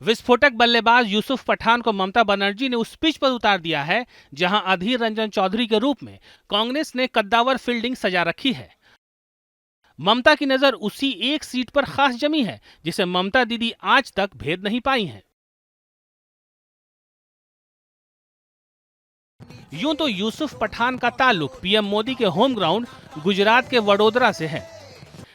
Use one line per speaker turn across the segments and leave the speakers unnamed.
विस्फोटक बल्लेबाज यूसुफ पठान को ममता बनर्जी ने उस पिच पर उतार दिया है जहां अधीर रंजन चौधरी के रूप में कांग्रेस ने कद्दावर फील्डिंग सजा रखी है। ममता की नजर उसी एक सीट पर खास जमी है जिसे ममता दीदी आज तक भेद नहीं पाई हैं। यूं तो यूसुफ पठान का ताल्लुक पीएम मोदी के होम ग्राउंड गुजरात के वडोदरा से है,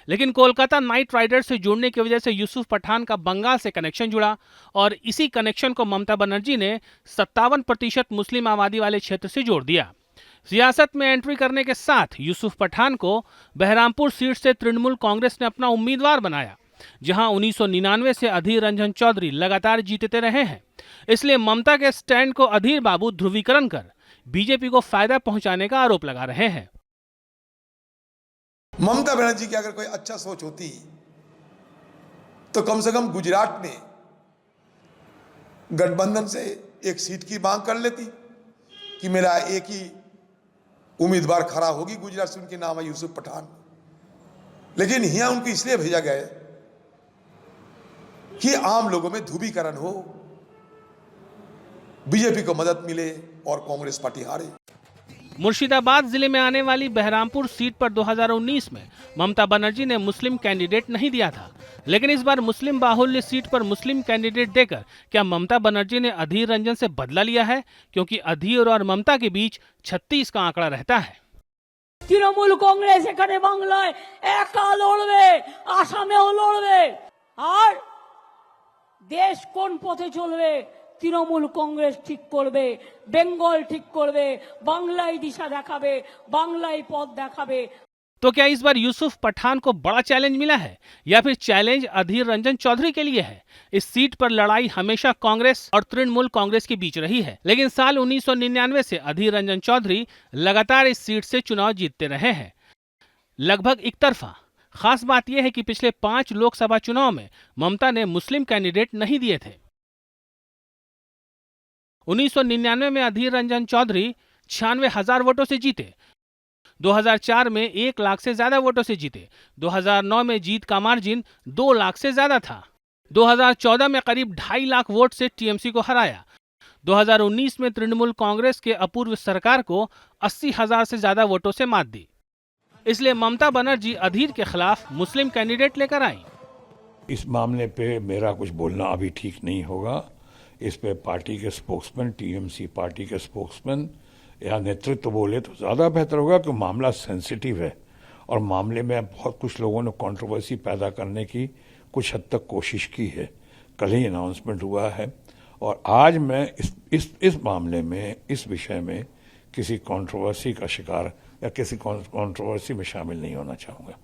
लेकिन कोलकाता नाइट राइडर्स से जुड़ने की वजह से यूसुफ पठान का बंगाल से कनेक्शन जुड़ा और इसी कनेक्शन को ममता बनर्जी ने 57% मुस्लिम आबादी वाले क्षेत्र से जोड़ दिया। सियासत में एंट्री करने के साथ यूसुफ पठान को बहरामपुर सीट से तृणमूल कांग्रेस ने अपना उम्मीदवार बनाया, जहां 1999 से अधीर रंजन चौधरी लगातार जीतते रहे हैं। इसलिए ममता के स्टैंड को अधीर बाबू ध्रुवीकरण कर बीजेपी को फायदा पहुंचाने का आरोप लगा रहे हैं।
ममता बनर्जी की अगर कोई अच्छा सोच होती तो कम से कम गुजरात में गठबंधन से एक सीट की मांग कर लेती कि मेरा एक ही उम्मीदवार खड़ा होगी गुजरात से, उनके नाम है यूसुफ पठान। लेकिन यहां उनको इसलिए भेजा गया कि आम लोगों में ध्रुवीकरण हो, बीजेपी को मदद मिले और कांग्रेस पार्टी हारे।
मुर्शिदाबाद जिले में आने वाली बहरामपुर सीट पर 2019 में ममता बनर्जी ने मुस्लिम कैंडिडेट नहीं दिया था, लेकिन इस बार मुस्लिम बाहुल्य सीट पर मुस्लिम कैंडिडेट देकर क्या ममता बनर्जी ने अधीर रंजन से बदला लिया है? क्योंकि अधीर और ममता के बीच 36 का आंकड़ा रहता है।
तृणमूल कांग्रेस এখানে বাংলায় একা লড়বে, আসামেও লড়বে, আর দেশ কোন পথে চলবে তৃণমূল কংগ্রেস ঠিক করবে, বেঙ্গল ঠিক করবে, বাংলায় দিশা দেখাবে, বাংলায় পথ দেখাবে।
तो क्या इस बार यूसुफ पठान को बड़ा चैलेंज मिला है या फिर चैलेंज अधीर रंजन चौधरी के लिए है? इस सीट पर लड़ाई हमेशा कांग्रेस और तृणमूल कांग्रेस के बीच रही है, लेकिन साल 1999 से अधीर रंजन चौधरी लगातार इस सीट से चुनाव जीतते रहे हैं, लगभग एक तरफा। खास बात यह है कि पिछले 5 लोकसभा चुनाव में ममता ने मुस्लिम कैंडिडेट नहीं दिए थे। 1999 में अधीर रंजन चौधरी 96,000 वोटों से जीते, 2004 में 1 लाख से ज्यादा वोटों से जीते, 2009 में जीत का मार्जिन 2 लाख से ज्यादा था, 2014 में करीब 2.5 लाख वोट से टीएमसी को हराया, 2019 में तृणमूल कांग्रेस के अपूर्व सरकार को 80,000 से ज्यादा वोटों से मात दी। इसलिए ममता बनर्जी अधीर के खिलाफ मुस्लिम कैंडिडेट लेकर आई।
इस मामले पे मेरा कुछ बोलना अभी ठीक नहीं होगा। इस पे पार्टी के स्पोक्समैन, टीएमसी पार्टी के स्पोक्समैन या नेतृत्व बोले तो ज़्यादा बेहतर होगा, कि मामला सेंसिटिव है और मामले में बहुत कुछ लोगों ने कंट्रोवर्सी पैदा करने की कुछ हद तक कोशिश की है। कल ही अनाउंसमेंट हुआ है और आज मैं इस मामले में, इस विषय में किसी कंट्रोवर्सी का शिकार या किसी कंट्रोवर्सी में शामिल नहीं होना चाहूँगा।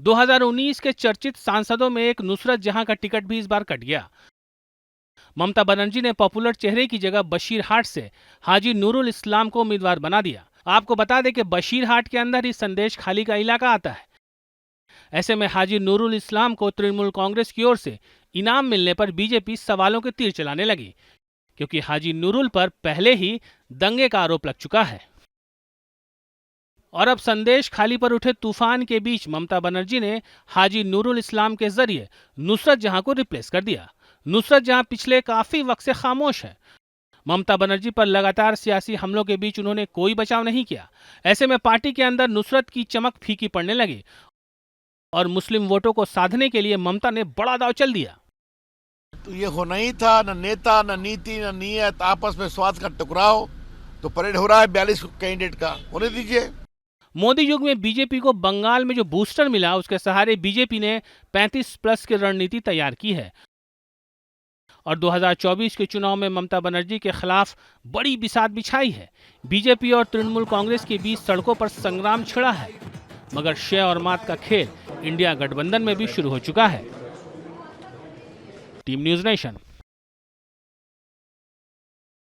2019 के चर्चित सांसदों में एक नुसरत जहां का टिकट भी इस बार कट गया। ममता बनर्जी ने पॉपुलर चेहरे की जगह बशीरहाट से हाजी नूरुल इस्लाम को उम्मीदवार बना दिया। आपको बता दें कि बशीरहाट के अंदर ही संदेश खाली का इलाका आता है। ऐसे में हाजी नूरुल इस्लाम को तृणमूल कांग्रेस की ओर से इनाम मिलने पर बीजेपी सवालों के तीर चलाने लगी, क्योंकि हाजी नूरुल पर पहले ही दंगे का आरोप लग चुका है। और अब संदेश खाली पर उठे तूफान के बीच ममता बनर्जी ने हाजी नूरुल इस्लाम के जरिए नुसरत जहां को रिप्लेस कर दिया। नुसरत जहां पिछले काफी वक्त से खामोश है। ममता बनर्जी पर लगातार सियासी हमलों के बीच उन्होंने कोई बचाव नहीं किया। ऐसे में पार्टी के अंदर नुसरत की चमक फीकी पड़ने लगी और मुस्लिम वोटों को साधने के लिए ममता ने बड़ा दांव चल दिया।
तो ये होना ही था, न नेता, न नीति, न नीयत, आपस में स्वार्थ का टकराव। तो परेड हो रहा है 42 कैंडिडेट का, होने दीजिए।
मोदी युग में बीजेपी को बंगाल में जो बूस्टर मिला, उसके सहारे बीजेपी ने 35+ की रणनीति तैयार की है और 2024 के चुनाव में ममता बनर्जी के खिलाफ बड़ी बिसात बिछाई है। बीजेपी और तृणमूल कांग्रेस के बीच सड़कों पर संग्राम छिड़ा है, मगर शय और मात का खेल इंडिया गठबंधन में भी शुरू हो चुका है। Team news nation.